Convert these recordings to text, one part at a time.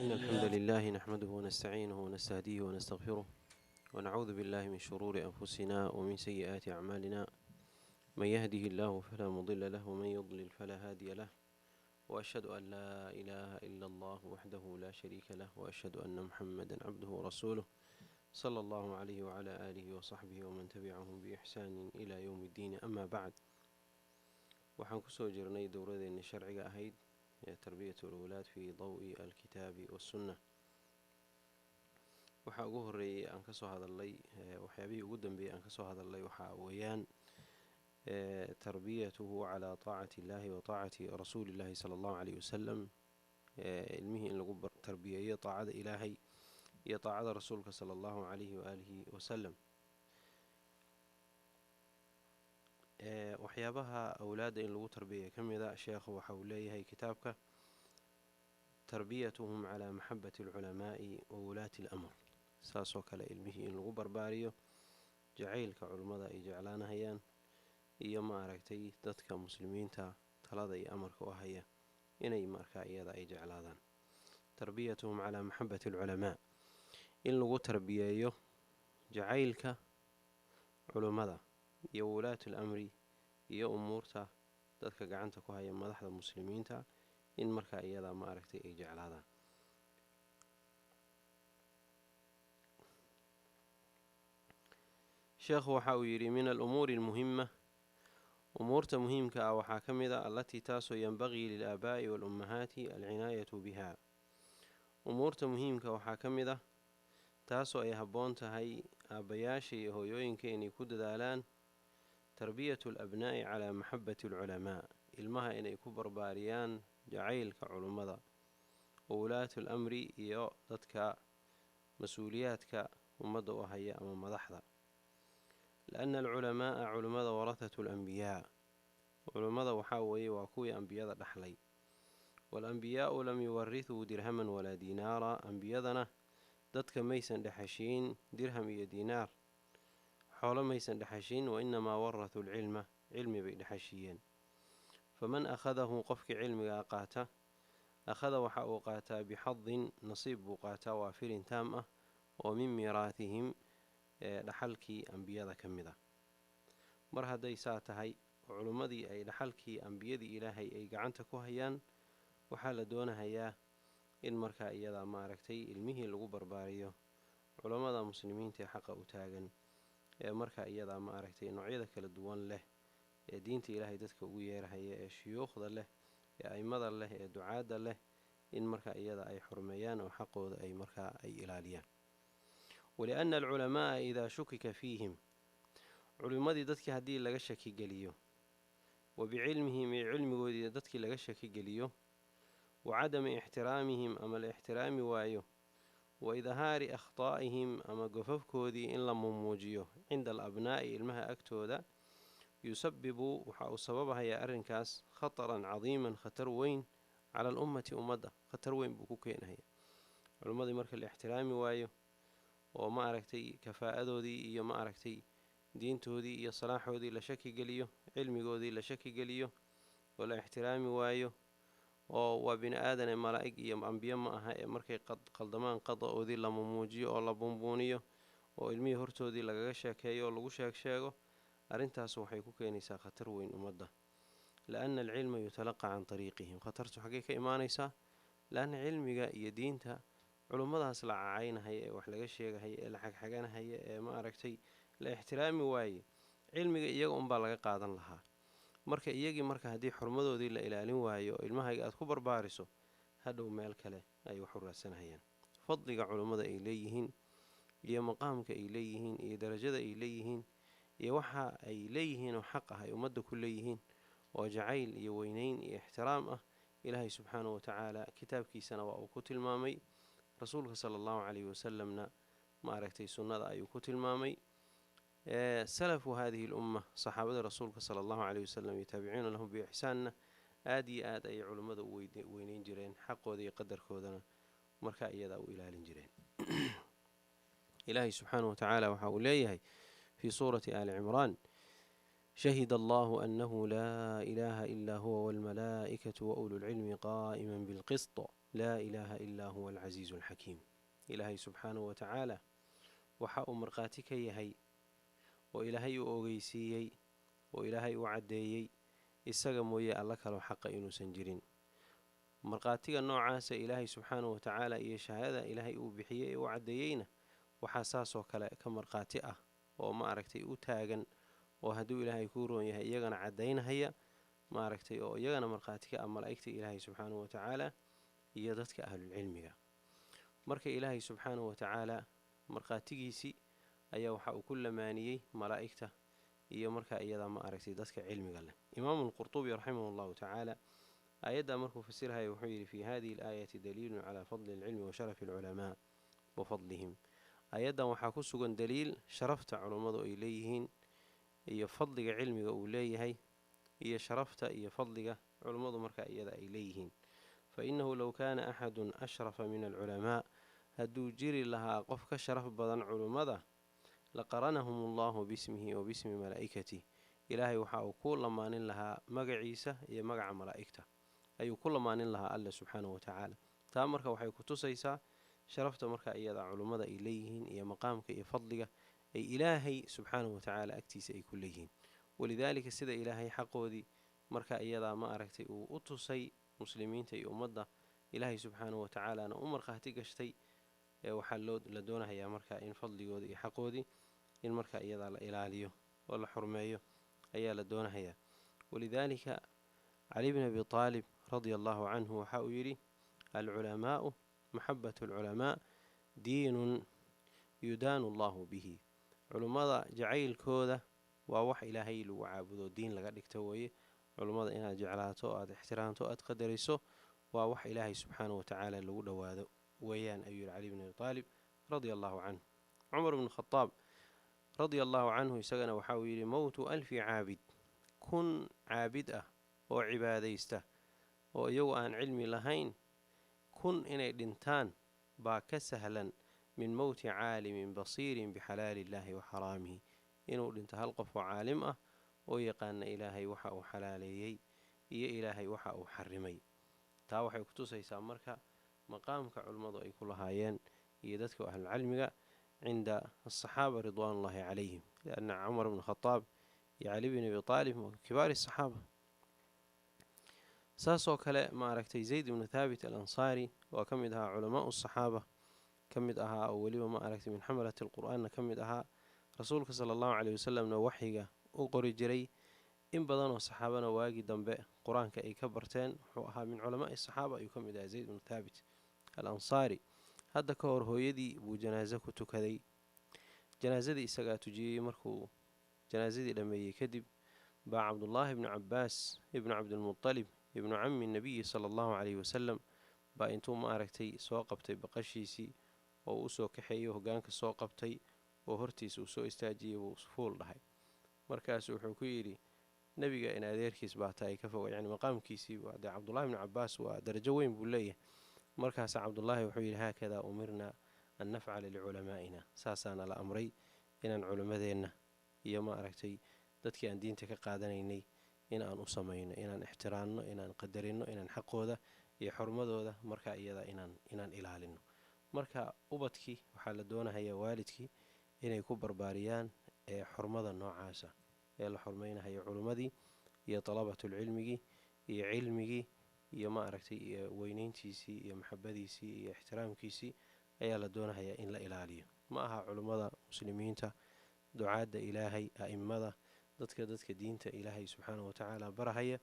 إن الحمد لله نحمده ونستعينه ونستهديه ونستغفره ونعوذ بالله من شرور أنفسنا ومن سيئات أعمالنا. من يهده الله فلا مضل له ومن يضلل فلا هادي له، وأشهد أن لا إله إلا الله وحده لا شريك له، وأشهد أن محمدا عبده ورسوله صلى الله عليه وعلى آله وصحبه ومن تبعهم بإحسان إلى يوم الدين. أما بعد، waxaan kusoo jirnay dowradeennii sharciga ahayd ee tarbiyatu alawlaad fii dawi alkitaabi wasunna. waxaa ugu horeeyey aan kasoo hadalnay waxyaabihii ugu dambeeyey aan kasoo hadalnay waxaa weeyaan tarbiyatuhu calaa taacati illaahi wa taacati rasuulillahi sala allahu caleyhi wasalam, ilmihii in lagu tarbiyeeyo taacada ilaahay iyo taacada rasuulka sala allahu caleyhi waaalihi wasalam. waxyaabaha awlaadda in lagu tarbiyeeya ka mida sheekhu waxa uu leeyahay kitaabka tarbiyatuhum calaa maxabati alculamaa'i wa wulaati alamr. saasoo kale ilmihii in lagu barbaariyo jacaylka culummada ay jeclaanahayaan iyo maaragtay dadka muslimiinta talada iyo amarka u haya inay markaa iyada ay jeclaadaan. tarbiyatuhum calaa maxabati alculamaa, in lagu tarbiyeeyo jacaylka culummada iyo wulaatu alamri iyo umuurta dadka gacanta ku haya madaxda muslimiinta, in markaa iyada maaragtay ay jeclaadaan. sheekhu waxa uu yidhi min alumuuri almuhima, umuurta muhiimka ah waxaa ka mid a allatii taasoo yanbagii lilaabaa'i waalummahaati alcinaayatu bihaa. umuurta muhiimka waxaa ka mid ah taasoo ay habboon tahay aabbayaasha iyo hooyooyinka inay ku dadaalaan tarbiyatu alabnaa'i calaa maxabati alculamaa, ilmaha inay ku barbaariyaan jacaylka culummada wa wulaatu alamri iyo dadka mas-uuliyaadka ummadda u haya ama madaxda. lianna alculamaa'a culummada warahatu alambiyaa, culummada waxaa weeye waa kuwii ambiyada dhaxlay. waalambiyaa'u lam yuwarithuu dirhaman walaa diinaara, ambiyadana dadka maysan dhexashiin dirham iyo diinaar, xoolo maysan dhexashiin, wa inamaa warahuu alcilma, cilmi bay dhexashiiyeen. faman akhadahu qofkii cilmigaa qaata akhada waxa uu qaataa bixadin nasiib buu qaataa waafirin taam ah oo min miiraatihim dhaxalkii ambiyada ka mid ah. mar hadday saa tahay oo culummadii ay dhaxalkii ambiyadii ilaahay ay gacanta ku hayaan, waxaa la doonahayaa in markaa iyada maaragtay ilmihii lagu barbaariyo culammada muslimiinta ee xaqa u taagan, ee markaa iyada maaragtay noocyada kala duwan leh, ee diinta ilaahay dadka ugu yeerahaya, ee shuyuukhda leh, ee aimada leh, ee ducaadda leh, in markaa iyada ay xurmeeyaan oo xaqooda ay markaa ay ilaaliyaan. walianna alculamaa'a idaa shukika fiihim, culimmadii dadkii haddii laga shakigeliyo, wa bicilmihim iyo cilmigoodii dadkii laga shakigeliyo, wa cadami ixtiraamihim ama la ixtiraami waayo, wa idhaari akhtaa'ihim ama gofafkoodii in la mumuujiyo cinda alabnaa'i ilmaha agtooda, yusabibu waxa uu sababahayaa arrinkaas khataran cadiiman, khatar weyn cala alummati, ummadda khatar weyn buu ku keenahayaa. culimmadii marka la ixtiraami waayo oo ma aragtay kafaa'adoodii iyo ma aragtay diintoodii iyo salaaxoodii la shaki geliyo, cilmigoodii la shaki geliyo oo la ixtiraami waayo, oo waa bini aadane malaa'ig iyo ambiye ma aha ee markay qaldamaan qada'oodii la mumuujiyo oo la buunbuuniyo oo ilmihii hortoodii lagaga sheekeeyo oo lagu sheegsheego, arrintaas waxay ku keenaysaa khatar weyn ummadda. lianna alcilma yutalaqa can tariiqihim, khatartu xaggay ka imaanaysaa? lianna cilmiga iyo diinta culummadaas la cacaynahaya ee wax laga sheegahaya ee la xagxaganahaya ee ma aragtay la ixtiraami waaye, cilmiga iyaga unbaa laga qaadan lahaa. marka iyagii marka haddii xurmadoodii la ilaalin waayo oo ilmahayga aad ku barbaariso, hadhow meel kale ay wax u raadsanahayaan. fadliga culummada ay leeyihiin iyo maqaamka ay leeyihiin iyo darajada ay leeyihiin iyo waxa ay leeyihiin oo xaq ah ay ummadda ku leeyihiin oo jacayl iyo weynayn iyo ixtiraam ah, ilaahay subxaanahu watacaala kitaabkiisana waa uu ku tilmaamay, rasuulka sala allahu caleyhi wasalamna ma aragtay sunnada ayuu ku tilmaamay. salafu hadihi alumma, saxaabada rasuulka sala allahu caleyhi wasalam iyo taabiciina lahum biixsaanna aad iyo aad ayay culummada u weynayn jireen, xaqooda iyo qadarkoodana markaa iyadaa u ilaalin jireen. ilaahay subxaanahu watacaala waxa uu leeyahay fii suurati aali cimraan: shahida allahu annahu laa ilaaha ilaa huwa waalmalaa'ikatu wa ululcilmi qaa'iman bilqisط laa ilaaha ilaa huwa alcasiizu alxakiim. ilaahay subxaanahu wa tacaala waxa uu markhaati ka yahay oo ilaahay uu ogeysiiyey oo ilaahay uu caddeeyey isaga mooye alla kaloo xaqa inuusan jirin. markhaatiga noocaasa ilaahay subxaanahu wa tacaala iyo shahaadada ilaahay uu bixiyey ee uu caddeeyeyna waxaa saasoo kale ka markhaati ah oo u taagan oo hadduu ilaahay kuu roon yahay iyagana caddaynahaya oo iyagana markhaati ka ah malaa'igta ilaahay subxaanahu wa tacaala iyo dadka ahlulcilmiga. marka ilaahay subxaanahu wa tacaala markhaatigiisii ayaa waxa uu ku lamaaniyey malaa'igta iyo markaa iyada dadka cilmiga leh. imaamu lqurtubi raximahu llahu tacaala aayaddaa markuu fasirhaya wuxuu yidhi fii hadihi alaayati daliilun calaa fadli alcilmi wa sharafi alculamaa wa fadlihim. aayaddan waxaa ku sugan daliil sharafta culummadu ay leeyihiin iyo fadliga cilmiga uu leeyahay iyo sharafta iyo fadliga culummadu markaa iyada ay leeyihiin. fa innahu low kaana axadun ashrafa min alculamaa, hadduu jiri lahaa qof ka sharaf badan culummada, laqaranahum allahu bismihi wa bismi malaa'ikatih, ilaahay waxa uu ku lamaanin lahaa magaciisa iyo magaca malaa'igta ayuu ku lamaanin lahaa alle subxaanahu wa tacaala. taa marka waxay ku tusaysaa sharafta markaa iyada culummada ay leeyihiin iyo maqaamka iyo fadliga ay ilaahay subxaanahu wa tacaala agtiisa ay ku leeyihiin. walidaalika sida ilaahay xaqoodii marka iyadaa uu u tusay muslimiinta iyo ummadda, ilaahay subxaanahu wa tacaalana u markhaati gashtay, waxaa la doonahayaa markaa in fadligooda iyo xaqoodii in markaa iyadaa la ilaaliyo oo la xurmeeyo ayaa la doonahayaa. walidaalika cali bn abi aalib radia allahu canhu waxa uu yidhi alculamaau maxabatu alculamaa diinun yudaanu allahu bihi. culummada jacaylkooda waa wax ilaahay lagu caabudo diin laga dhigto weeye. culummada inaad jeclaato o aad ixtiraamto o aad qadariso waa wax ilaahay subxaanahu wa tacaala lagu dhowaado weeyaan ayuu yihi cali bn abi aalib radia allahu canhu. cumar bn khadaab radia allahu canhu isagana waxa uu yidhi mowtu alfi caabid, kun caabid ah oo cibaadaysta oo iyagu aan cilmi lahayn, kun inay dhintaan baa ka sahlan min mowti caalimin basiirin bixalaali illaahi wa xaraamihi, inuu dhinto hal qof oo caalim ah oo yaqaana ilaahay waxa uu xalaaleeyey iyo ilaahay waxa uu xarimay. taa waxay ku tusaysaa marka maqaamka culimmadu ay ku lahaayeen iyo dadka ahlulcilmiga cinda asaxaaba ridwaanullahi calayhim, lianna cumar bn khadaab iyo cali bn abi aalib kibaari saxaaba. saasoo kale zayd bnu thaabit alansaari waa ka mid ahaa culamaau saxaaba ka mid ahaa oo weliba min xamalati alqur'aanna ka mid ahaa. rasuulka sala allahu caleyhi wasalamna waxyiga u qori jiray. in badanoo saxaabana waagii dambe qur-aanka ay ka barteen. wuxuu ahaa min culamaai saxaaba ayuu ka mid ahaa zayd bnu thaabit alansaari. hadda ka hor hooyadii buu janaaso ku tukaday. janaasadii isagaa tujiyey. markuu janaasadii dhammeeyey kadib baa cabdullaahi bnu cabaas ibnu cabdilmutalib ibnu cami nabiyi sala allahu caleyhi wasalam baa intuu soo qabtay baqashiisii oo usoo kaxeeyo hogaanka soo qabtay oo hortiisa uu soo istaajiyey buu fuul dhahay. markaasu wuxuu ku yidhi nebiga in adeerkiis baa tahay ka foga, maqaamkiisii dee cabdullahi bnu cabaas waa darajo weyn buu leeyahay. markaasa cabdullaahi wuxuu yidhi haakadaa umirnaa an nafcala liculamaa'ina, saasaana la amray inaan culimmadeenna iyo dadkii aan diinta ka qaadanaynay in aan u samayno, inaan ixtiraamno, inaan qadarino, inaan xaqooda iyo xurmadooda markaa iyada inaan ilaalino. marka ubadkii waxaa la doonahayaa waalidkii inay ku barbaariyaan xurmada noocaasa ee la xurmaynahayo culimmadii iyo dalabatulcilmigii iyo cilmigii iyo iyo weynayntiisii iyo maxabadiisii iyo ixtiraamkiisii ayaa la doonahayaa in la ilaaliyo. ma aha culimmada muslimiinta, ducaadda ilaahay, a'immada, dadka diinta ilaahay subxaanahu wa tacaala barahaya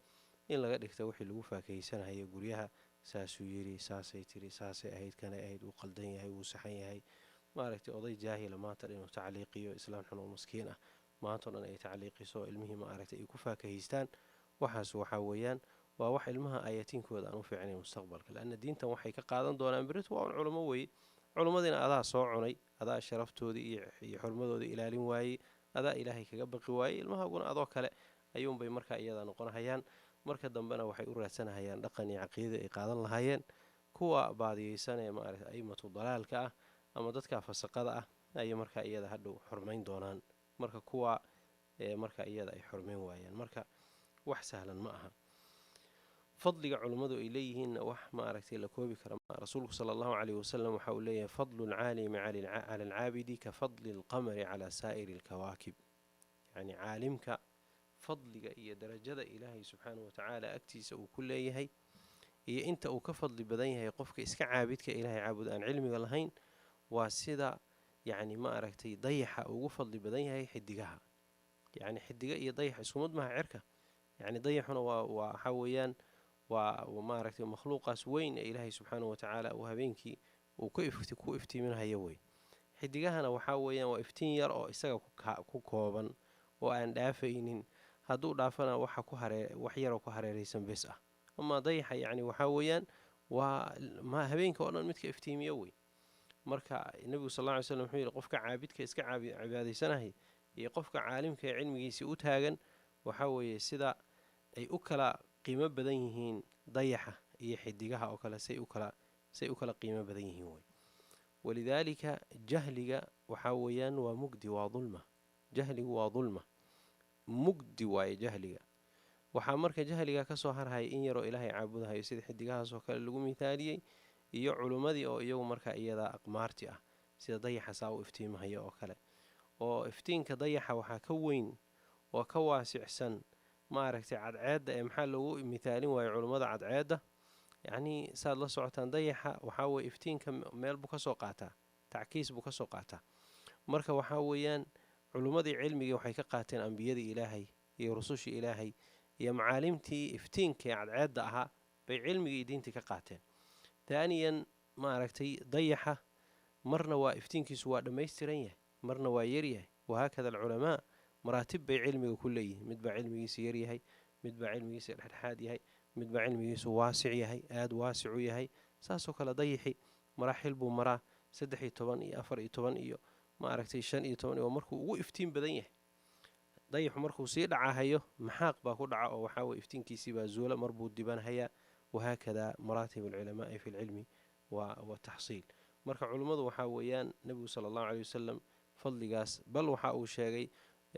in laga dhigta wixii lagu faakahaysanahaya guryaha. saasuu yidhi, saasay tiri, saasay ahayd, kanay ahayd, wuu qaldan yahay, wuu saxan yahay. oday jaahila maanta dhan inuu tacliiqiyo, islaan xun oo maskiin ah maantao dhan ay tacliiqiso ilmihii ay ku faakahaystaan. waxaas waxaa weeyaan waa wax ilmaha aayatiinkooda aan u fiicnayn mustaqbalka, leanna diintan waxay ka qaadan doonaan berito waa un culummo weeye. culummadiina adaa soo cunay, adaa sharaftoodii iyo xurmadoodii ilaalin waayey, adaa ilaahay kaga baqi waayey. ilmahaguna adoo kale ayuunbay markaa iyada noqonahayaan. marka dambena waxay u raadsanahayaan dhaqan iyo caqiida ay qaadan lahaayeen. kuwa baadiyeysan ee a'immatu dalaalka ah ama dadka fasaqada ah ayay markaa iyada hadhow xurmayn doonaan marka kuwa markaa iyada ay xurmayn waayaan. marka wax sahlan ma aha. fadliga culummadu ay leeyihiinna wax maaragtay la koobi kara ma rasuulku sala allahu calayhi wasalam waxa uu leeyahay fadlu lcaalimi cala alcaabidi ka fadli alqamari calaa saa'iri alkawaakib. yacni caalimka fadliga iyo darajada ilaahay subxaanahu watacaala agtiisa uu ku leeyahay iyo inta uu ka fadli badan yahay qofka iska caabidka ilaahay caabud aan cilmiga lahayn waa sida yacni ma aragtay dayaxa ugu fadli badan yahay xidigaha. yacni xidiga iyo dayax iskumid maha cirka. yacni dayaxuna waa waxa weeyaan waa maaragtay makhluuqaas weyn ee ilaahay subxaanahu watacaala uu habeenkii uu ku iftiiminahayo wey. xidigahana waxaa weeyaan waa iftiin yar oo isaga ku kooban oo aan dhaafaynin. hadduu dhaafana wax yaroo ku hareeraysan bes ah. amaa dayaxa yacni waxaa weeyaan waa habeenka oo dhan midka iftiimiyo wey. marka nebigu sal alla ly slam wuxuu yidhi qofka caabidka iska cibaadaysanahay iyo qofka caalimka ee cilmigiisii u taagan waxaa weeye sida ay u kala qiimo badan yihiin dayaxa iyo xidigaha oo kale say u kala qiimo badan yihiin wey. walidaalika jahliga waxaa weeyaan waa mugdi, waa dulma. jahligu waa dulma, mugdi waaye jahliga. waxaa marka jahliga kasoo harhaya in yaroo ilaahay caabudahayo sida xidigahaasoo kale lagu mithaaliyey iyo culummadii oo iyagu marka iyadaa aqmaarti ah sida dayaxa saa u iftiimahaya oo kale. oo iftiinka dayaxa waxaa ka weyn oo ka waasicsan maaragtay cadceedda ee maxaa loogu mithaalin waayo culummada cadceedda. yacnii saad la socotaan dayaxa waxaa weye iftiinka meel buu kasoo qaataa, tackiis buu kasoo qaataa. marka waxaa weeyaan culummadii cilmigii waxay ka qaateen ambiyadii ilaahay iyo rusushii ilaahay iyo macaalimtii iftiinkaee cadceedda ahaa bay cilmigii iyo diintii ka qaateen. taaniyan maaragtay dayaxa marna waa iftiinkiisu waa dhammaystiran yahay, marna waa yaryahay. wahaakada alculamaa maraatib bay cilmiga ku leeyihiin. midbaa cilmigiisa yaryahay, midbaa cilmigiisa dhexdhexaad yahay, midbaa cilmigiisu waasic yahay, aada waasicu yahay. saasoo kale dayaxi maraaxil buu maraa 13 iyo 14 iyo maaragtay 15 oo markuu ugu iftiin badan yahay. dayaxu markuu sii dhacahayo maxaaq baa ku dhaca oo waxaa weye iftiinkiisii baa zuula, marbuu dibanhayaa. wahaakada maraatib alculamaai fi lcilmi wa taxsiil. marka culummadu waxaa weeyaan nebigu sala allahu caleyhi wasalam fadligaas bal waxa uu sheegay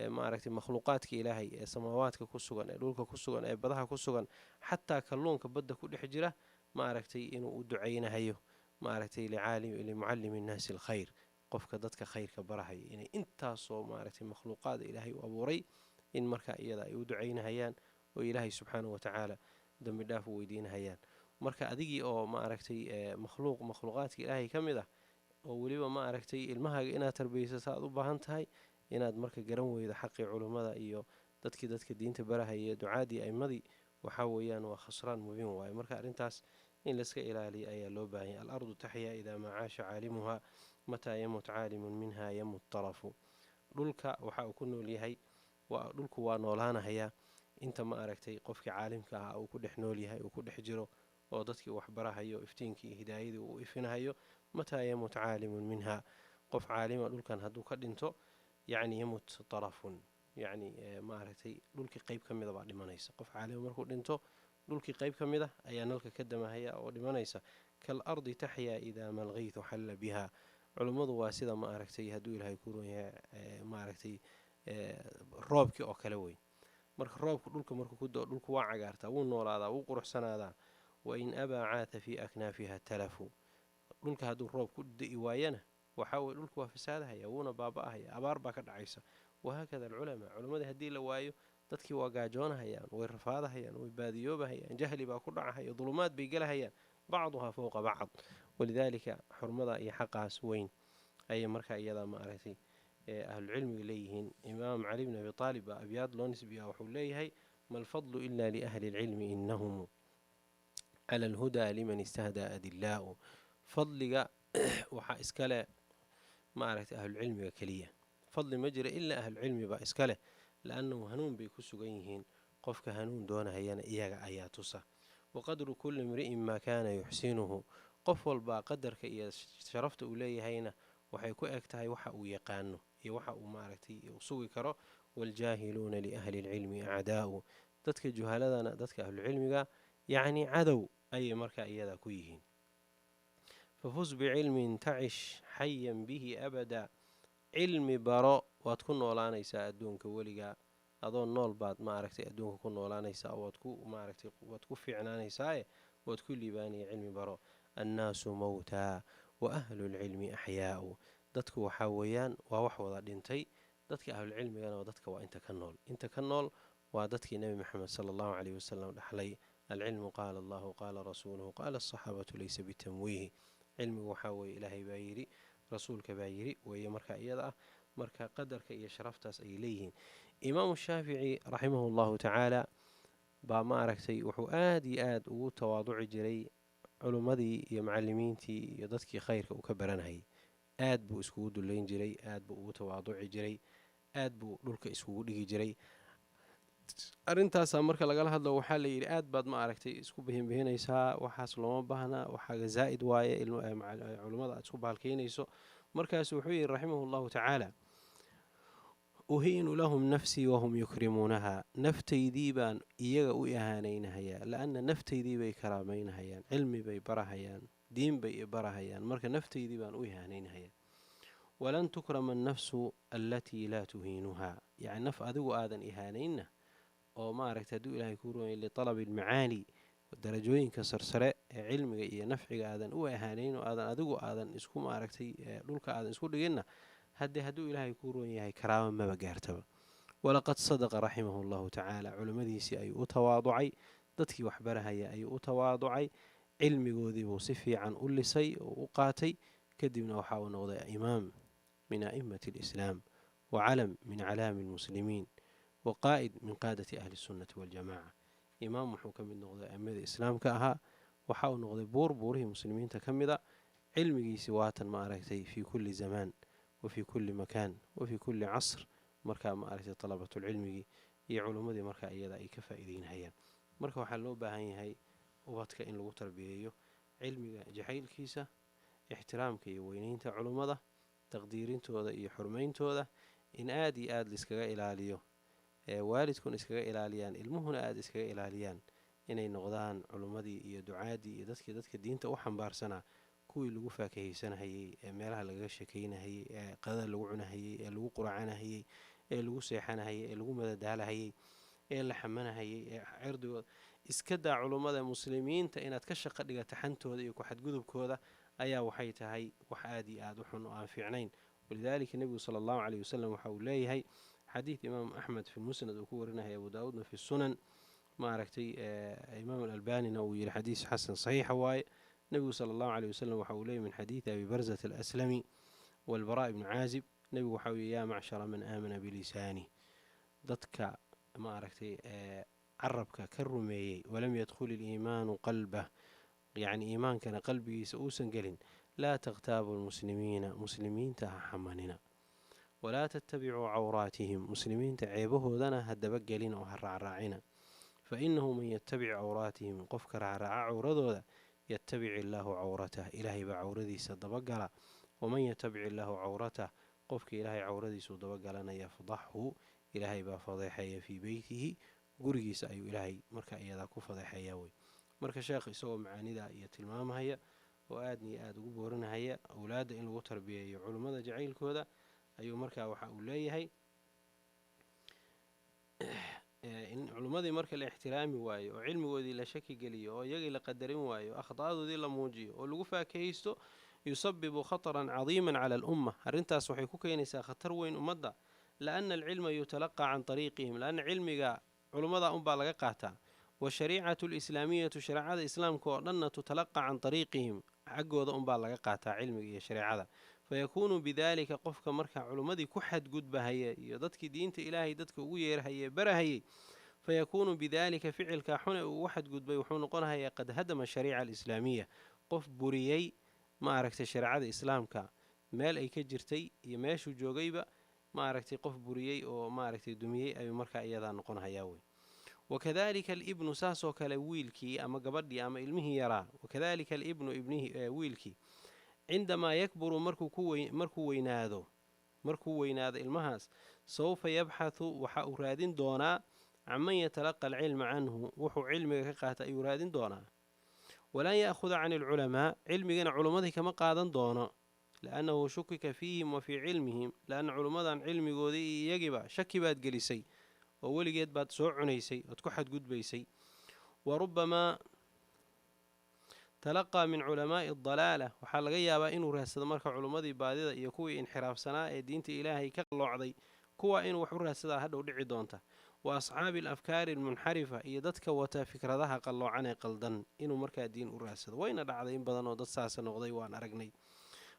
maaragtay makhluuqaadka ilaahay ee samaawaadka ku sugan, ee dhulka ku sugan, ee badaha ku sugan, xataa kalluunka badda ku dhex jira maaragtay inuu u ducaynahayo maaragtay limucallimi innaasi alkhayr, qofka dadka khayrka barahaya. inay intaasoo maaragtay makhluuqaada ilaahay u abuuray in markaa iyada ay u ducaynahayaan oo ilaahay subxaanahu watacaala dembi dhaaf u weydiinahayaan. marka adigii oo maaragtay makhluuqaadka ilaahay ka mid ah oo weliba maaragtay ilmahaaga inaad tarbiyaysato aad u baahan tahay, inaad marka garan weydo xaqii culummada iyo dadka diinta barahaya ducaadii aimadii waxaa weeyaan waa khasraan mubiin waaye. marka arrintaas in layska ilaaliya ayaa loo baahanya. alardu taxyaa idaa maa caasha caalimuhaa mataa yamut caalimun minha yamut tarafu. dhulka waxa uu ku nool yahay, dhulku waa noolaanahayaa inta ma aragtay qofkii caalimka ahaa uu ku dhex nool yahay, uu ku dhex jiro oo dadkii wax barahayo iftiinkii iyo hidaayadii uu ifinahayo. mataa yamut caalimun minha, qof caalima dhulkan hadduu ka dhinto yacni yamut tarafun, yacni maaragtay dhulkii qeyb ka mida baa dhimanaysa. qof caalima markuu dhinto dhulkii qeyb ka mid ah ayaa nalka ka damahaya oo dhimanaysa. kal ardi taxyaa idaa malgaytu xalla biha. culummadu waa sida maaragtay hadduu ilaahay ku ron yahay maaragtay roobkii oo kale wey. marka roobku dhulka markuu ku doo dhulku waa cagaartaa, wuu noolaadaa, wuu quruxsanaadaa. wain abaa caata fii aknaafiha talafu. dhulka hadduu roob ku da'i waayana waxaa weye dhulku waa fasaadahaya, wuuna baaba'ahaya, abaar baa ka dhacaysa. wahaakada alculamaa, culammadii haddii la waayo dadkii waa gaajoonahayaan, way rafaadahayaan, way baadiyoobahayaan, jahli baa ku dhacahaya, dulumaad bay gelahayaan, bacduhaa fowqa bacd. walidaalika xurmada iyo xaqaas weyn ayay markaa iyadaa maaragtay ahlucilmiga leeyihiin. imaam cali bn abi aalib baa abyaad loo nisbiyaa wuxuu leeyahay ma lfadlu ila liahli lcilmi inahum cala alhudaa liman istahdaa adillaau. fadliga waxaa iskale maaragtay ahlucilmiga keliya. fadli ma jira ilaa ahlucilmi baa iska leh, la-annahu hanuun bay ku sugan yihiin. qofka hanuun doonahayana iyaga ayaa tusa. waqadru kulli imri'in maa kaana yuxsinuhu. qof walbaa qadarka iyo sharafta uu leeyahayna waxay ku eg tahay waxa uu yaqaano iyo waxa uu maaragtay u sugi karo. waljaahiluuna liahli lcilmi acdaa'u. dadka juhaladana dadka ahlucilmiga yacni cadow ayay markaa iyada ku yihiin. fafus bicilmin tacish xayan bihi abada. cilmi baro waad ku noolaanaysaa adduunka weligaa, adoo nool baad maaragtay adduunka ku noolaanaysaa oo waad ku fiicnaanaysaaye waad ku liibaanaya cilmi baro. annaasu mawtaa wa ahlulcilmi axyaa'u. dadku waxaa weeyaan waa wax wada dhintay, dadka ahlulcilmigana dadka waa inta ka nool waa dadkii nebi maxamed sala allahu caleyhi wasalam dhaxlay. alcilmu qaala allahu qaala rasuuluhu qaala asaxaabatu laysa bitamwiihi. cilmigu waxaa weeye ilaahay baa yidhi, rasuulka baa yidhi weeye marka iyada ah. marka qadarka iyo sharaftaas ayay leeyihiin. imaamu shaafici raximahu llahu tacaala baa maaragtay wuxuu aad iyo aad ugu tawaaduci jiray culummadii iyo macalimiintii iyo dadkii khayrka uu ka baranayay. aad buu iskugu dullayn jiray, aad buu ugu tawaaduci jiray, aad buu dhulka iskugu dhigi jiray. arrintaasaa marka lagala hadlo waxaa layidhi aad baad maaragtay isku bihinbihinaysaa, waxaas looma baahna, waxaaga zaa'id waaye culummada aad isku baalkeynayso. markaasu wuxuu yidhi raximahu llahu tacaala uhiinu lahum nafsii wahum yukrimuunaha. naftaydii baan iyaga u ihaanaynahayaa, la-anna naftaydii bay karaameynahayaan, cilmi bay barahayaan, diin bay barahayaan, marka naftaydii baan u ihaanaynahayaa. walan tukrama annafsu allatii laa tuhiinuhaa. yacni naf adigu aadan ihaanaynna oo maaragtay hadduu ilaahay kuu rumayay litalabi almacaali, darajooyinka sarsare ee cilmiga iyo nafciga aadan u ahaanayn oo aadan isku maaragtay dhulka aadan isku dhiginna hadduu ilaahay kuu roon yahay karaama maba gaartaba. walaqad sadaqa raximahu llahu tacaala. culimmadiisii ayuu u tawaaducay, dadkii waxbarahaya ayuu u tawaaducay, cilmigoodiibuu si fiican u lisay oo u qaatay. kadibna waxa uu noqday imaam min a'immati alislaam, wa calam min calaami almuslimiin, wa qaa'id min qaadati ahli sunnati waljamaca. imaam wuxuu ka mid noqday a'immada islaamka ahaa, waxa uu noqday buurihii muslimiinta ka mida. cilmigiisi waatan maaragtay fii kulli zamaan wafii kulli makaan wafii kulli casr. markaa maaragtay dalabatulcilmigii iyo culummadii markaa iyada ay ka faa'iideynhayaan. marka waxaa loo baahan yahay ubadka in lagu tarbiyeeyo cilmiga jacaylkiisa, ixtiraamka iyo weyneynta culummada, taqdiirintooda iyo xurmayntooda, in aad iyo aad laiskaga ilaaliyo, waalidkuna iskaga ilaaliyaan, ilmuhuna aad iskaga ilaaliyaan inay noqdaan culummadii iyo ducaadii iyo dadka diinta u xambaarsanaa kuwii lagu faakahaysanahayey, ee meelaha lagaga sheekeynahayey, ee qadada lagu cunahayey, ee lagu quracanahayey, ee lagu seexanahayey, ee lagu madadaalahayey, ee la xamanahayey, ee cirdigooda iska daa. culummada muslimiinta inaad ka shaqo dhigata xantooda iyo ku-xadgudubkooda ayaa waxay tahay wax aad iyo aad u xun oo aan fiicnayn. walidaalika nebigu sala allahu caleyhi wasalam waxa uu leeyahay xadiid imaam axmed fi lmusnad uu ku warinaya, abu daawuudna fi sunan, maaragtay imaam alalbanina uu yihi xadiis xasan saxiixa waaye. nebigu sala allahu caleyhi wasalam waxa uu leeyahy min xadiidi abi barzat alaslami walbaraa ibni caazib, nebigu waxa uu yihi yaa macshara man aamana bilisaani. dadka maaragtay carabka ka rumeeyey walam yadkhul iliimaanu qalbah, yacni iimaankana qalbigiisa uusan gelin, laa takhtaabu lmuslimiina, muslimiinta ha xamanina, walaa tattabicuu cawraatihim, muslimiinta ceebahoodana ha dabagelina oo ha raacraacina. fa inahu man yatabic cawraatihim, qofka raacraaca cawradooda, yatabic illaahu cawratah, ilaahay baa cawradiisa dabagala. waman yatabic illaahu cawratah, qofka ilaahay cawradiisuu dabagalana yafdaxhu, ilaahay baa fadeexeeya fii beytihi, gurigiisa ayuu ilaahay marka iyadaa ku fadeexeeyaa wey. marka sheekh isagoo macaanida iyo tilmaamahaya oo aadna iyo aada ugu boorinahaya awlaadda in lagu tarbiyeeyo culummada jacaylkooda, ayuu markaa waxa uu leeyahay in culummadii marka la ixtiraami waayo oo cilmigoodii la shaki geliyo oo iyagii la qadarin waayo, akhdaadoodii la muujiyo oo lagu faakahaysto, yusabibu khataran cadiiman cala alumma. arrintaas waxay ku keenaysaa khatar weyn ummadda. lianna alcilma yutalaqaa can ariiqihim, lianna cilmiga culummada unbaa laga qaataa. washariicatu alislaamiyatu, shareecada islaamka oo dhanna tutalaqa can ariiqihim, xaggooda unbaa laga qaataa cilmiga iyo shareecada. fayakuunu bidaalika, qofka markaa culummadii ku xadgudbahaya iyo dadkii diinta ilaahay dadka ugu yeerhayee barahayey, fayakuunu bidaalika ficilkaa xune uu ugu xadgudbay wuxuu noqonahayaa qad hadama shariica alislaamiya, qof buriyey maaragtay shareecada islaamka meel ay ka jirtay iyo meeshuu joogayba maaragtay qof buriyey oo maaragtay dumiyey ayuu markaa iyadaa noqonahayaa wey. wakadalika alibnu, saasoo kale wiilkii ama gabadhii ama ilmihii yaraa, wakadalika alibnu wiilkii cindamaa yakburu markuu weynaado ilmahaas, sawfa yabxathu, waxa uu raadin doonaa canman yatalaqa alcilma canhu, wuxuu cilmiga ka qaata ayuu raadin doonaa. walan ya'huda can alculamaa, cilmigana culummadii kama qaadan doono, liannahu shukika fiihim wa fii cilmihim, lianna culummadan cilmigoodii iyo iyagiiba shaki baad gelisay oo weligeed baad soo cunaysay ood ku xadgudbaysay. wa rubbamaa talaqaa min culamaa'i adalaala, waxaa laga yaabaa inuu raadsado marka culummadii baadida iyo kuwii inxiraafsanaa ee diinta ilaahay ka qalloocday, kuwa inuu wax u raadsadaa hadhow dhici doonta. wa asxaabi alafkaari almunxarifa, iyo dadka wata fikradaha qalloocan ee qaldan, inuu markaa diin u raadsado. wayna dhacday in badan oo dad saasa noqday, waan aragnay.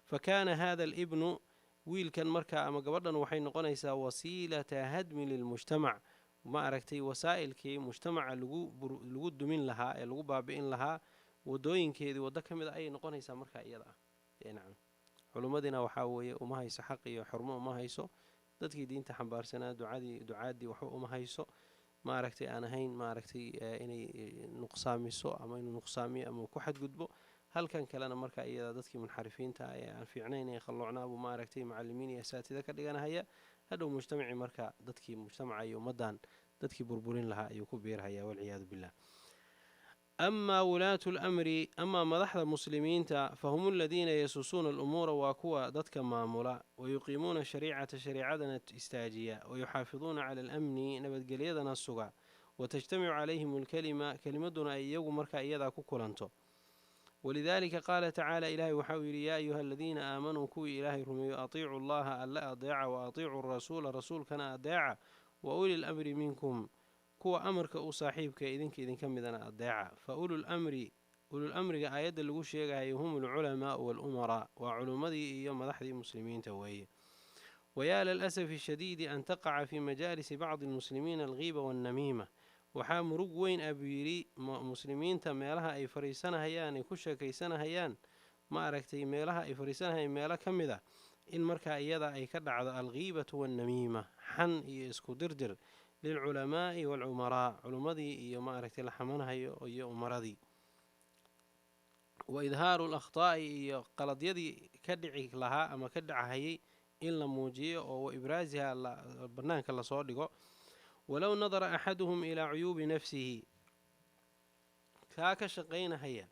fa kaana haada alibnu, wiilkan markaa ama gabadhan waxay noqonaysaa wasiilata hadmi lilmujtamac, ma aragtay wasaa'ilkii mujtamaca lagu dumin lahaa ee lagu baabi'in lahaa, wadooyinkeedii waddo ka mid a ayay noqonaysaa markaa iyada ah. nacam, culummadina waxaa weeye uma hayso xaq iyo xurmo uma hayso, dadkii diinta xambaarsanaa ducaadii waxba uma hayso, maaragtay aan ahayn maaragtay inay nuqsaamiso ama inuu nuqsaamiyo ama ku xadgudbo. halkan kalena markaa iyada dadkii munxarifiinta ah ee aan fiicnayn ee qalloocnaabu maaragtay macallimiin iyo asaatida ka dhiganahaya, hadhow mujtamacii markaa dadkii mujtamaca iyo ummaddan dadkii burburin lahaa ayuu ku biirhayaa, walciyaadu billah. amaa wulaatu lamri, amaa madaxda muslimiinta, fahum aladiina yasusuuna alumuura, waa kuwa dadka maamula, wayuqiimuuna shariicata, shariicadana istaajiya, wayuxaafiduuna cala alamni, nabadgelyadana suga, watajtamicu calayhim alkalima, kelimaduna ay iyagu markaa iyadaa ku kulanto. walidaalika qaala tacaala, ilaahay waxauu yidhi: yaa ayuha aladiina aamanuu, kuwii ilaahay rumeeyo, atiicu allaha alla adeeca, wa atiicu rasuula, rasuulkana adeeca, wa uli lamri minkum, kuwa amarka u saaxiibka idinka midana adeeca. fa ulul amriga aayadda lagu sheegahayo hum alculamaau walumaraa, waa culummadii iyo madaxdii muslimiinta weeye. wayaa lalasafi shadiidi an taqaca fii majaalisi bacdi almuslimiina alghiiba waannamiima, waxaa murug weyn ah buu yidhi muslimiinta meelaha ay fariisanahayaan ay ku sheekaysanahayaan, ma aragtay meelaha ay fariisanahayaan meelo ka mid a, in markaa iyada ay ka dhacdo alghiibatu waannamiima, xan iyo isku dirdir lilculamaa'i walumaraa, culummadii iyo ma aragtay la xamanahayo iyo umaradii. wa idhaaru alakhtaa'i, iyo qaladyadii ka dhici lahaa ama ka dhacahayay in la muujiyo oo wa ibraasiha bannaanka lasoo dhigo. walow nadara axaduhum ilaa cuyuubi nafsihi, kaa ka shaqaynahaya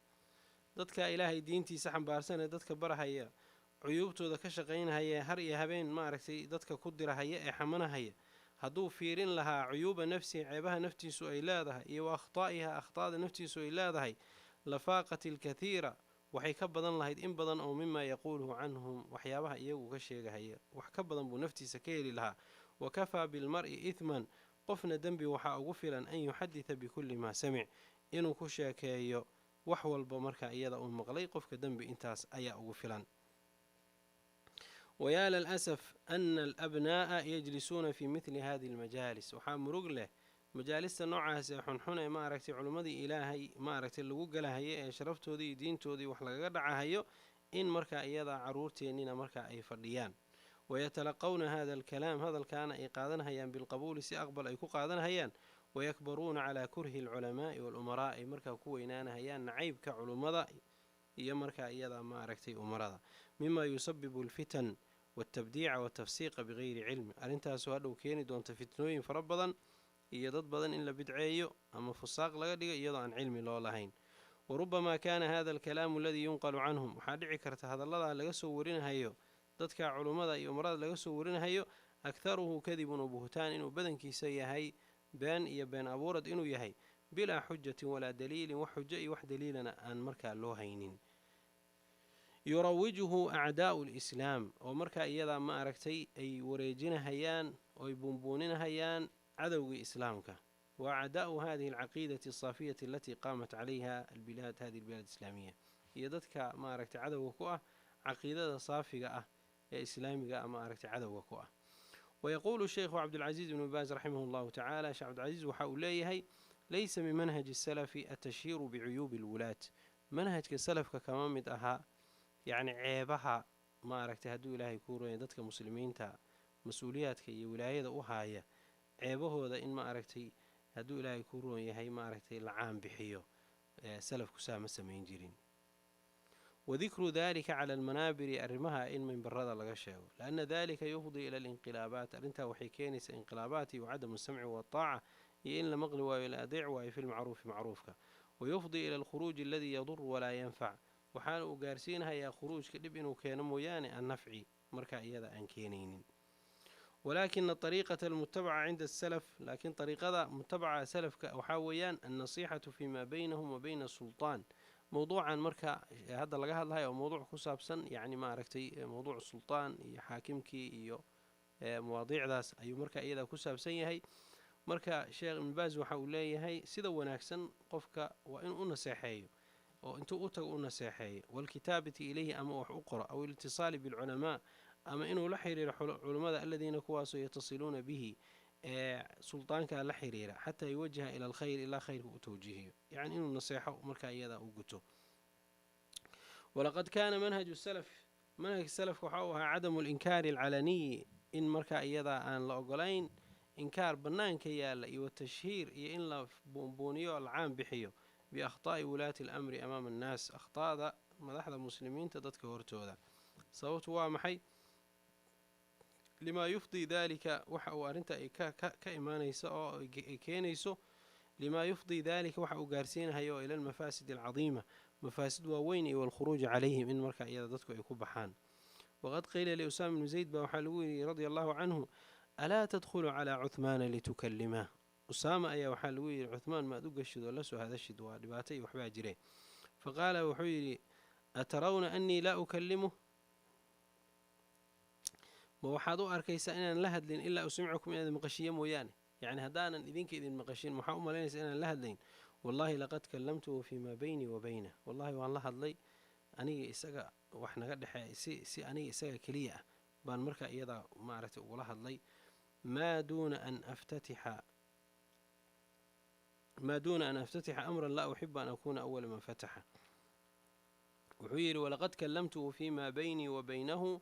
dadka ilaahay diintiisa xambaarsan ee dadka barahaya, cuyuubtooda ka shaqaynahaya, har iyo habeen maaragtay dadka ku dirahaya ee xamanahaya, hadduu fiirin lahaa cuyuuba nafsihi, ceebaha naftiisu ay leedahay, iyo wa akhtaa'iha, akhtaada naftiisu ay leedahay, lafaaqat ilkathiira, waxay ka badan lahayd in badan oo mimaa yaquuluhu canhum, waxyaabaha iyagu ka sheegahaya wax ka badan buu naftiisa ka heli lahaa. wa kafaa bilmar'i ihman, qofna dembi waxaa ugu filan an yuxadida bikulli maa samic, inuu ku sheekeeyo wax walba markaa iyada uu maqlay, qofka dembi intaas ayaa ugu filan. wayaa lalasaf ana alabnaa'a yajlisuuna fii midli hadihi almajaalis, waxaa murug leh majaalista noocaas ee xunxun ee maaragtay culummadii ilaahay maaragtay lagu galahayo ee sharaftoodii iyo diintoodii wax lagaga dhacahayo, in markaa iyada caruurteennina markaa ay fadhiyaan. wayatalaqawna hada alkalaam, hadalkaana ay qaadanahayaan bilqabuuli, si aqbal ay ku qaadanahayaan. wayakbaruuna calaa kurhi alculamaa'i walumaraa, ay markaa ku weynaanahayaan nacaybka culummada iyo markaa iyada maaragtay umarada, mima yusabibu alfitan waltabdiica waltafsiiqa bigayri cilmi, arrintaasoo hadhow keeni doonta fitnooyin fara badan iyo dad badan in la bidceeyo ama fusaaq laga dhigo iyadoo aan cilmi loo lahayn. warubamaa kaana hada alkalaamu aladii yunqalu canhum, waxaa dhici karta hadalladaa laga soo warinahayo dadka culummada iyo umarada laga soo warinahayo, akharuhu kadibun wa buhtaan, inuu badankiisa yahay been iyo been abuurad inuu yahay, bilaa xujatin walaa daliilin, wax xujo iyo wax daliilana aan markaa loo haynin. yurawijuhu acdaa'u lislaam, oo markaa iyadaa ma aragtay ay wareejinahayaan ooy buunbuuninahayaan cadowgii islaamka. wa acdaa'u hadihi alcaqiidati asaafiyati alatii qaamat calayha albilaad, hadihi albilaad islaamiya, iyo dadka ma aragtay cadowga ku ah caqiidada saafiga ah ee islaamiga ah ma aragtay cadowga ku ah. wayaquulu sheikhu cabdulcaziiz ibnu baaz raximah allahu tacaala, sheekh cabdilcaziiz waxa uu leeyahay: laysa min manhaji salafi atashhiiru bicuyuubi alwulaat, manhajka salafka kama mid ahaa yacni ceebaha ma aragtay hadduu ilaahay kuu roya dadka muslimiinta mas-uuliyaadka iyo wilaayada u haaya, ceebahooda in ma aragtay hadduu ilaahay kuu roon yahay ma aragtay la caan bixiyo, salafku saa ma samayn jirin. wadikru dalika cala almanaabiri, arrimaha in mimbarada laga sheego, lianna dalika yufdii ila alinqilaabaat, arrintaa waxay keenaysaa inqilaabaat iyo cadamu asamci waataaca, iyo in la maqli waayo la adeec waayo fi lmacruufi macruufka. wayufdii ila alkhuruuji aladii yadur walaa yanfac, waxaana uu gaarsiinahayaa khuruujka dhib inuu keeno mooyaane an nafci markaa iyada aan keenaynin. ولكن الطريقة المتبعة عند السلف لكن طريقة متبعة سلف وحاويان النصيحة فيما بينهم وبين السلطان موضوعا مركا هذا لقى هذا أو موضوع كسابسا يعني ما عرفتي موضوع السلطان حاكمك إيو مواضيع داس أي مركا إذا كسابسا هي مركا شيخ ابن باز waxa uu leeyahay sida wanaagsan qofka waa in uu naseexeeyo oo intuu u tago u naseexeeyo walkitaabati ilayhi ama wax u qoro aw iltisaali bilculamaa ama inuu la xiriiro culimada aladiina kuwaasoo yatasiluuna bihi sultaanka la xiriira xataa yuwajaha ila alkhayr ilaa khayrka u tawjiihiyo yani inuu naseexo markaa iyada u guto walaqad kaana manhaju salafka waxa uu ahaa cadamu linkaari alcalaniyi in markaa iyada aan la ogolayn inkaar bannaanka yaalla iyo watashhiir iyo in la buunbuuniyo la caan bixiyo biakhtaa'i wulaati alamri amaama annaas akhtaada madaxda muslimiinta dadka hortooda sababtu waa maxay limaa yufdii daalika waxa uu arrinta ay ka imaanaysa oo ay keenayso limaa yufdii daalika waxa uu gaarsiinahayo ila almafaasid alcadiima mafaasid waaweyn iyo walkhuruuji calayhim in marka iyada dadku ay ku baxaan waqad qiila liusaama ibnu zayd baa waxaa lagu yidhi radia allahu canhu alaa tadkhulu calaa cuhmaana litukallimah usaama ayaa waxaa lagu yidhi cuhmaan maad u gashid oo la soo hadashid waa dhibaato iyo waxbaa jireen faqaala wuxuu yidhi atarawna annii laa ukallimuh ma waxaad u arkaysaa inaan la hadlin ilaa usmicukum inaad maqashiyo mooyaane yacni haddaanan idinka idin maqashin maxaa u malaynaysa inaan la hadlayn wallaahi laqad kallamtuhu fii maa baynii wa baynah wallahi waan la hadlay aniga isaga wax naga dhexeeya si aniga isaga keliya ah baan markaa iyadaa maaragtay ugula hadlay maa duuna an aftatixa amran laa uxibu an akuuna awala man fataxa wuxuu yidhi walaqad kallamtuhu fii maa baynii wa baynahu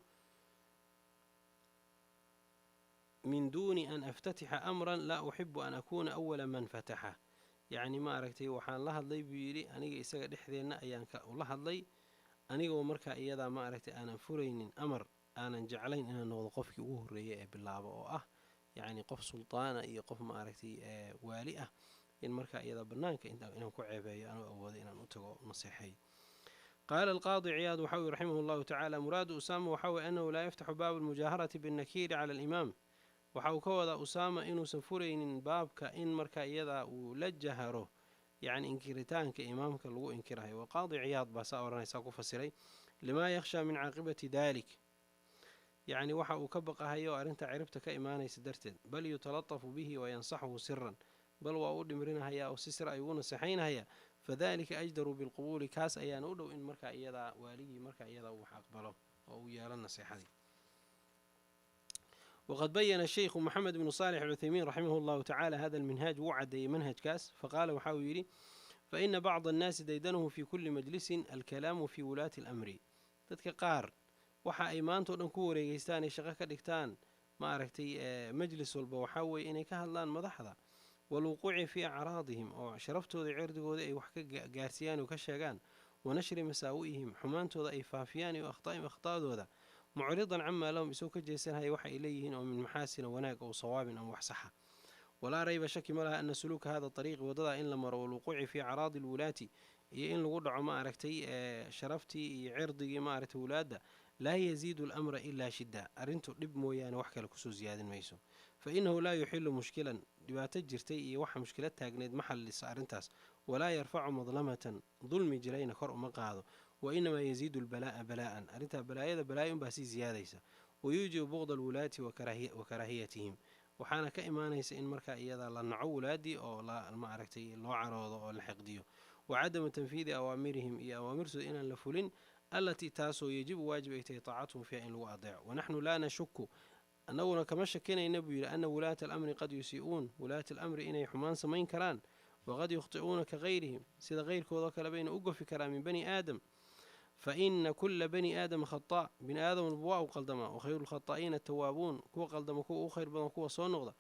min duuni an aftatixa amran laa uxibu an akuuna awala man fataxa yacni maaragtay waxaan la hadlay buu yidhi aniga isaga dhexdeenna ayaan ula hadlay anigoo markaa iyadaa maaragtay aanan furaynin amar aanan jeclayn inaan noqdo qofkii ugu horreeyay ee bilaabo oo ah yacni qof sultaana iyo qof maaragtay waali ah in markaa iyada bannaanka inaan ku ceebeeyo anuu awooday inaan u tago naseexeeyo qaala alqaadi ciyaad waxa uu raximah allahu tacaala muraadu usaama waxa weye annahu laa yaftaxu baabu almujaaharati binnakiiri cala alimaam waxa uu ka wadaa usaama inuusan furaynin baabka in markaa iyadaa uu la jaharo yacni inkiritaanka imaamka lagu inkirayo waqaadi ciyaad baa saa odhanaysaa ku fasiray limaa yakhshaa min caaqibati dalik yacni waxa uu ka baqahayo arrinta ciribta ka imaanaysa darteed bal yutalatafu bihi wayansaxuhu siran bal waa u dhimrinahayaa oo si sir ayuu u naseexaynahayaa fadalika ajdaru bilqubuuli kaas ayaana u dhow in markaa iyadaa waaligii markaa iyadaa uu wax aqbalo oo uu yeelo naseexadii waqad bayana sheykhu maxamed bnu saalix alcuthaymiin raximah llahu tacaala hada alminhaaj wuu caddeeyey manhajkaas faqaala waxa uu yidhi faina bacda annaasi daydanuhu fii kulli majlisin alkalaamu fii wulaati alamri dadka qaar waxa ay maantao dhan ku wareegeystaan ay shaqo ka dhigtaan maaragtay majlis walba waxaa weeye inay ka hadlaan madaxda walwuquuci fii acraadihim oo sharaftooda cirdigooda ay wax ka gaarsiiyaan oo ka sheegaan wanashri masaawi'ihim xumaantooda ay faafiyaan iyo akhtaa'im akhtaa'dooda mucridan camaa lahum isagoo ka jeesanhaya waxa ay leeyihiin oo min maxaasina wanaag oo sawaabin ama wax saxa walaa rayba shaki ma laha ana suluuka hada ariiqi waddadaa in la maro walwuquuci fii acraadi alwulaati iyo in lagu dhaco maaragtay sharaftii iyo cirdigii maaragtay wulaadda laa yaziidu alamra ilaa shidda arrintu dhib mooyaane wax kale kusoo siyaadin mayso fa innahu laa yuxilu mushkilan dhibaato jirtay iyo waxa mushkilad taagneyd ma xallisa arrintaas walaa yarfacu madlamatan dulmi jirayna kor uma qaado wa inamaa yaziidu albalaa'a balaa'an arrintaa balaayada balaayo unbaa sii siyaadaysa wayuujibu buqda alwulaati wa karaahiyatihim waxaana ka imaanaysa in markaa iyadaa la naco wulaaddii oo maaragtay loo caroodo oo la xiqdiyo wa cadamu tanfiidi awaamirihim iyo awaamirtooda inaan la fulin allatii taasoo yajibu waajib ay tahay taacatuhum fiiha in lagu adeeco wanaxnu laa nashuku annaguna kama shakinayna buu yidhi ana wulaata alamri qad yusii'uun wulaata alamri inay xumaan samayn karaan waqad yukhti'uuna ka gayrihim sida keyrkoodoo kale bayna u gofi karaan min bani aadam fa ina kula bani aadama khataa bini aadam walba waa u qaldamaa wakhayru lkhataa'iina atawaabuun kuwa qaldama kuwa u khayr badan kuwa soo noqda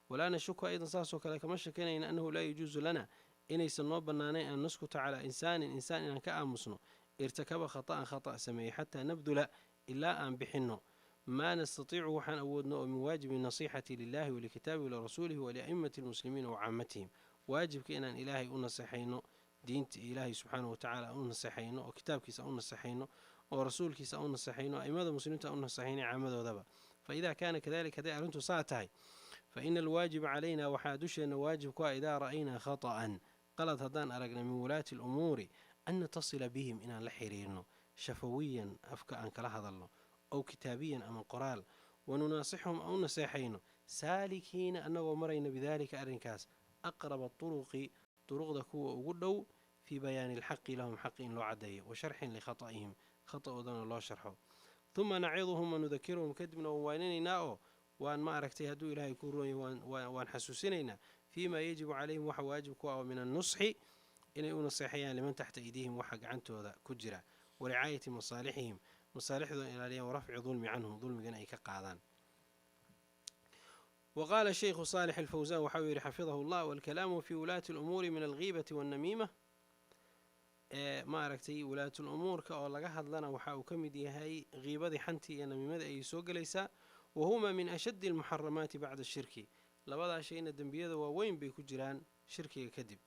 walaa nashuku aydan saasoo kale kama shakinayna annahu laa yajuusu lana inaysan noo bannaanayn an naskuta calaa insaan inaan ka aamusno irtakaba khata'an khata' sameeyey xataa nabdula ilaa aan bixinno maa nastatiicu waxaan awoodno oo min waajibi nasiixati lilahi walikitaabihi walirasuulihi walia'immati almuslimiina wacaamatihim waajibka inaan ilaahay u naseexayno diinta ilaahay subxaanahu watacaala u naseexayno oo kitaabkiisa u naseexayno oo rasuulkiisa u naseexayno a'immada muslimiinta u naseexayno caamadoodaba فإذا كان كذلك هذه أرنت ساعتها فإن الواجب علينا وحادشنا واجب كوا إذا رأينا خطأ قلت هدان أرقنا من ولاة الأمور أن نتصل بهم إن لحريرنا شفويا أفكا أنك لحظ الله أو كتابيا أم قرال ونناصحهم أو نصيحين سالكين أنه مرين بذلك أرنكاس أقرب الطرق طرق ذكو وقدوا في بيان الحق لهم حق لو عدي وشرح لخطئهم خطأ ذن الله شرحه ثم نعظهم ونذكرهم كدبنا ووانيننا وأن ما أركتي هدو إلهي كوروني وأن حسوسينينا فيما يجب عليهم وحا واجب كوا من النصح إن ينصحيان لمن تحت أيديهم وحق عنته ذا كجرة ورعاية مصالحهم مصالحهم إلى اليوم ورفع ظلم عنهم ظلم جنائي كقاعدان. وقال الشيخ صالح الفوزان وحاول حفظه الله والكلام في ولاة الأمور من الغيبة والنميمة ما أركتي ولاة الأمور كأولا قهد لنا وحاو كمدي هاي غيبة حنتي نميمة أي سوق ليس وهما من أشد المحرمات بعد الشرك لبضع شيء الدنبيذ ووين بكجران شركي كذب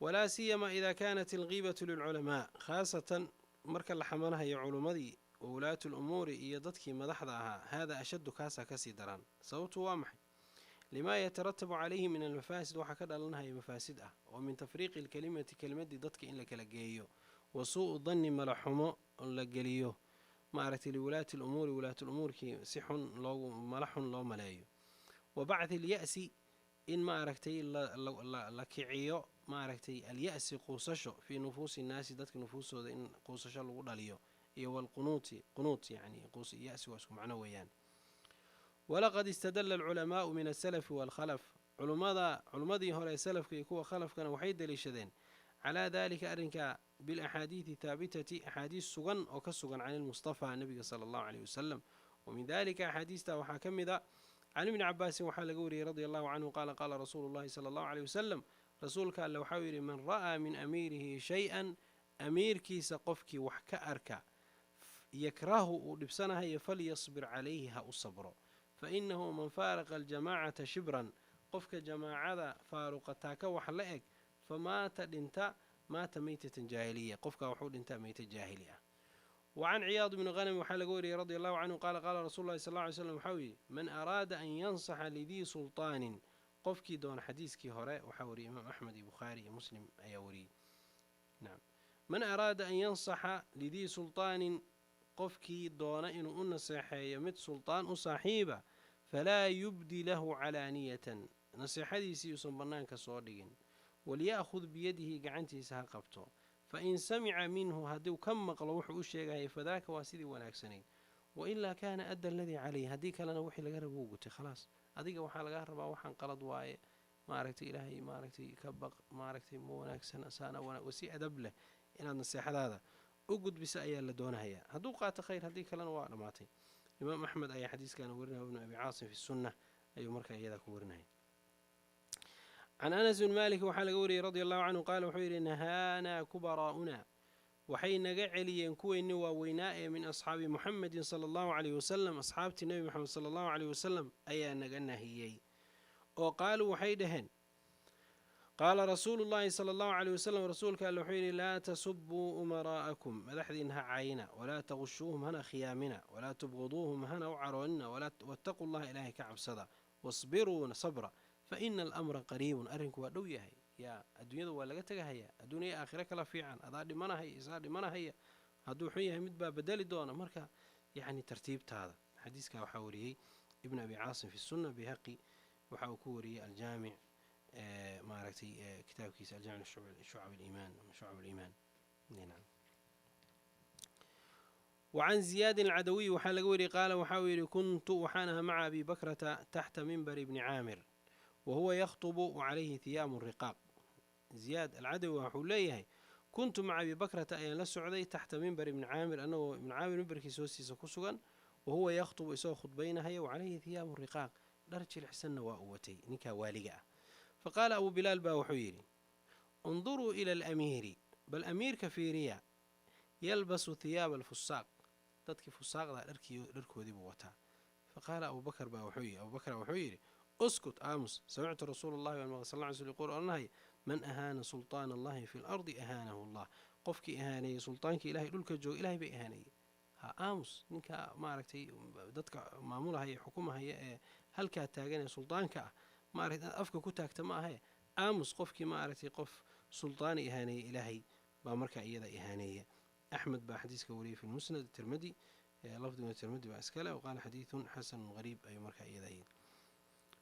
ولا سيما إذا كانت الغيبة للعلماء خاصة مركا لحمانها يا علماء وولاة الأمور إيادتك مدحضها هذا أشد كاسا كسي دران صوت وامح لما يترتب عليه من المفاسد وحكد لنا هي مفاسد ومن تفريق الكلمة كلمة ضدك إن لك لقيه وسوء الظن ملحمه لقليه ما أردت لولاة الأمور ولاة الأمور كي صح لو ملح لو ملايو وبعث اليأس إن ما أركتي لكعيو ما أركتي اليأس قوسشو في نفوس الناس ذاتك نفوسه إن قوسشو لغو والقنوط يعني قوس يأس واسكو معنى ويان. ولقد استدل العلماء من السلف والخلف علماء هؤلاء السلف كيكوا خلف كانوا وحيد لشدين على ذلك أرنك بالأحاديث ثابتة أحاديث سغن أو كسغن عن المصطفى النبي صلى الله عليه وسلم ومن ذلك أحاديث وحاكم ذا عن ابن عباس وحال قوري رضي الله عنه قال رسول الله صلى الله عليه وسلم رسول كان لو حاول من رأى من أميره شيئا أمير كيس قفك وحكا أركا يكرهه لبسنها فليصبر عليها الصبر فإنه من فارق الجماعة شبرا قفك جماعة فارقتاك وحلئك فمات انت مات ميتة جاهلية قفك وحود انت ميتة جاهلية. وعن عياض بن غنم وحال قوري رضي الله عنه قال رسول الله صلى الله عليه وسلم حوي من أراد أن ينصح لذي سلطان قفك دون حديثك هراء وحوري إمام أحمد بخاري مسلم أيوري نعم من أراد أن ينصح لذي سلطان قفك دون إن النصيحة يمت سلطان أصاحيبه فلا يبدي له علانية نصيحة يسيسن بنانك صادقين وليأخذ بيده قعنتي ساقبته فإن سمع منه هدو كم مقلوح أشيغاي فذاك واسدي وناكسنين وإلا كان أدى الذي عليه هديك لنا وحي لقرب وقلت خلاص هديك وحا لقرب وحا انقلد واي ما عرفتي إلهي ما عرفتي كبق ما عرفتي مو ناكسن سانا وسي أدب له إن النصيحة هذا أقد بسأيا لدونها هي هدو قات خير هديك لنا وعلماتي إمام أحمد أي حديث كان ورنه ابن أبي عاصم في السنة أي مركا يذاك ورنه. عن أنس بن مالك وحال قوري رضي الله عنه قال وحير نهانا كبراؤنا وحين قعلي ينكو إنوا ويناء من أصحاب محمد صلى الله عليه وسلم أصحاب النبي محمد صلى الله عليه وسلم أي نقلنا هي وقالوا وحيدهن قال رسول الله صلى الله عليه وسلم رسولك الوحيد لا تسبوا أمراءكم مدحدينها عينا ولا تغشوهم هنا خيامنا ولا تبغضوهم هنا وعرونا واتقوا الله إلهي كعب صدا واصبروا صبرا فإن الأمر قريب أرنك ودويه يا الدنيا ولا جتها هي الدنيا آخرك لا في عن هذا لمنا هي إزاد لمنا هي هدو حية مدبا بدل دونا مركا يعني ترتيب هذا حديث كوحوري ابن أبي عاصم في السنة بهقي وحوكوري الجامع ما رأيتي كتاب كيس الجامع شعب الإيمان نعم. وعن زياد العدوي وحال قوري قال وحاول كنت وحانها مع أبي بكرة تحت منبر ابن عامر وهو يخطب وعليه ثياب رقاق. زياد العدوي وحوليه كنت مع أبي بكرة أيان لسعودي تحت منبر ابن عامر أنه ابن عامر منبر كيسوسي سكسوغا وهو يخطب إسوه خطبينها وعليه ثياب رقاق درج الحسن وأوتي نكا والقة. فقال أبو بلال باوحويري انظروا إلى الأمير بل أمير كفيريا يلبس ثياب الفساق تدك فساق لركو ذي بوتا. فقال أبو بكر باوحويري اسكت آمس سمعت رسول الله صلى الله عليه وسلم يقول أنه من أهان سلطان الله في الأرض أهانه الله قفك إهاني سلطانك إلهي للك جو إلهي بإهاني aamus ninka maaragtay dadka maamulahaya xukumahaya ee halkaa taagan ee suldaanka ah maaragtay afka ku taagta ma ahe aamus qofkii maaragtay qof suldaani ihaaneeya ilaahay baa markaa iyada ihaaneeya. axmed baa xadiiska wariyay fi lmusnad tirmidi lafdiga tirmidi baa iskale waqaala xadiidun xasanun qariib ayuu markaa iyada yidhi.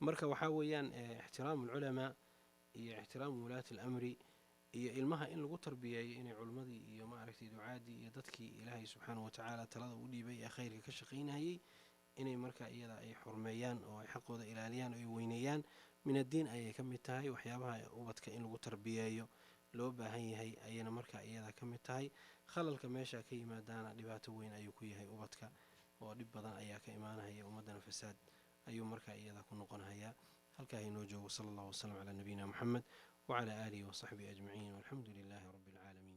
marka waxaa weeyaan ixtiraamu alculamaa iyo ixtiraamu wulaati alamri iyo ilmaha in lagu tarbiyeeyo inay culimmadii iyo maaragtay ducaadii iyo dadkii ilaahay subxaanahu watacaala talada u dhiibay ee khayrka ka shaqaynayay inay markaa iyada ay xurmeeyaan oo ay xaqooda ilaaliyaan oo ay weyneeyaan min addiin ayay ka mid tahay. waxyaabaha ubadka in lagu tarbiyeeyo loo baahan yahay ayayna markaa iyada ka mid tahay. khalalka meesha ka yimaadaana dhibaato weyn ayuu ku yahay ubadka oo dhib badan ayaa ka imaanahaya ummaddana fasaad ayuu markaa iyada ku noqonhayaa. halkaa inoo joogo sala allahu wasalam calaa nabiyina moxamed wacalaa aalihi wasaxbihi ajmaciin walxamdu lilaahi rabbi alcaalamiin.